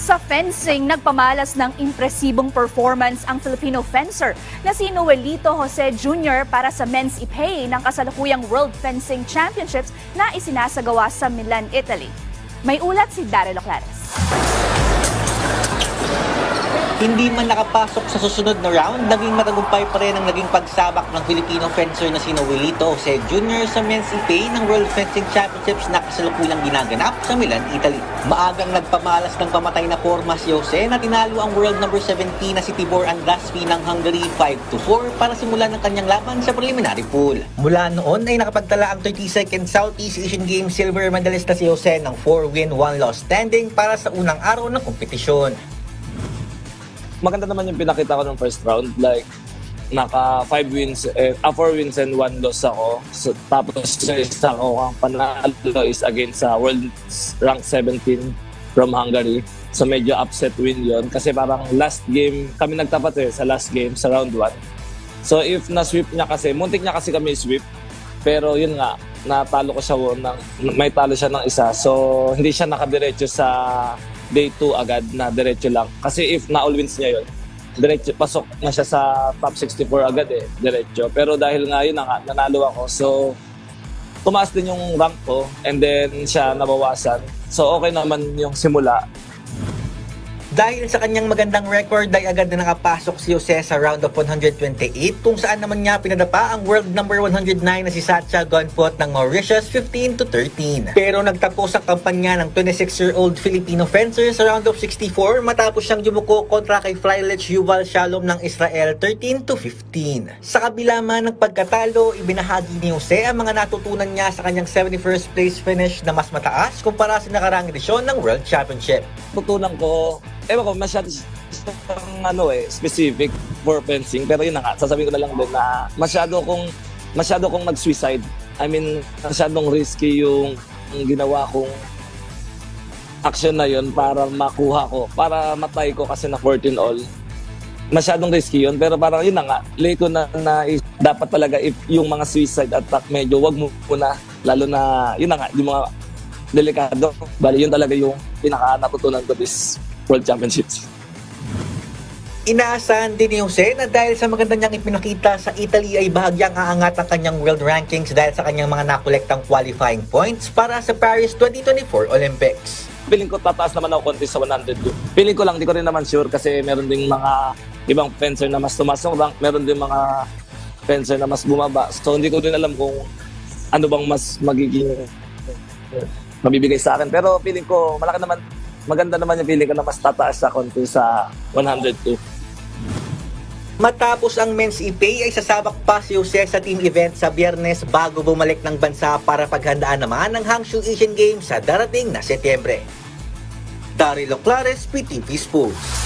Sa fencing, nagpamalas ng impresibong performance ang Filipino fencer na si Noelito Jose Jr. para sa men's ipay ng kasalukuyang World Fencing Championships na isinasagawa sa Milan, Italy. May ulat si Daryl Oclares. Hindi man nakapasok sa susunod na round, naging matagumpay pa rin ang naging pagsabak ng Filipino fencer na si Noelito Jose Jr. sa men's ipay ng World Fencing Championships na kasalukuyang ginaganap sa Milan, Italy. Maagang nagpamalas ng pamatay na forma si Jose na tinalo ang world number 17 na si Tibor Andrásfi ng Hungary 5-4 para simulan ng kanyang laban sa preliminary pool. Mula noon ay nakapagtala ang 32nd Southeast Asian Games silver medalist na si Jose ng 4-win, 1-loss standing para sa unang araw ng kompetisyon. Maganda naman yung pinakita ko ng first round. Like, naka 4 wins and 1 loss ako. So, tapos sa isa ko, ang panalo is against sa world rank 17 from Hungary. So, medyo upset win yon. Kasi parang last game, kami nagtapat sa last game, sa round 1. So, if na-sweep niya kasi, muntik niya kasi kami sweep. Pero yun nga, natalo ko siya may talo siya ng isa. So, hindi siya nakadiretso sa day 2 agad na diretso lang. Kasi if na-all wins niya yun, diretso, pasok na siya sa top 64 agad diretso. Pero dahil nga yun, nanalo ako. So, tumaas din yung rank ko and then siya nabawasan. So, okay naman yung simula. Dahil sa kanyang magandang record ay agad na nakapasok si Jose sa round of 128 kung saan naman niya pinadapa ang world number 109 na si Satya Gonfot ng Mauritius 15-13. Pero nagtapos ang kampanya ng 26-year-old Filipino fencer sa round of 64 matapos siyang yumuko kontra kay Flylich Yuval Shalom ng Israel 13-15. Sa kabila man ng pagkatalo, ibinahagi ni Jose ang mga natutunan niya sa kanyang 71st place finish na mas mataas kumpara sa nakaraang edisyon ng World Championship. Tutunan ko, ewan ko, masyado specific for fencing. Pero yun na nga, sasabihin ko na lang din na masyado kong nag-suicide. I mean, masyadong risky yung ginawa kong action na yun para makuha ko, para matay ko kasi na 14 all. Masyadong risky yun, pero parang yun na nga, late ko na dapat talaga if yung mga suicide attack, medyo wag mo muna, lalo na, yun na nga, yung mga delikado. Bali, yun talaga yung pinaka-natutunan ko this World Championships. Inaasahan din ni Jose na dahil sa maganda niyang ipinakita sa Italy ay bahagyang aangat ang kanyang world rankings dahil sa kanyang mga nakolektang qualifying points para sa Paris 2024 Olympics. Piling ko tataas naman ako konti sa 102. Piling ko lang, di ko rin naman sure kasi meron ding mga ibang fencer na mas tumaas ng rank, meron ding mga fencer na mas bumaba. So hindi ko rin alam kung ano bang mas magiging mabibigay sa akin. Pero piling ko maganda naman yung feeling ko na mas tataas sa konti sa 102. Matapos ang men's ipay ay sasabak pa si Jose sa team event sa Biyernes bago bumalik ng bansa para paghandaan naman ng Hangzhou Asian Games sa darating na Setyembre. Daryl Oclares, PTV Sports.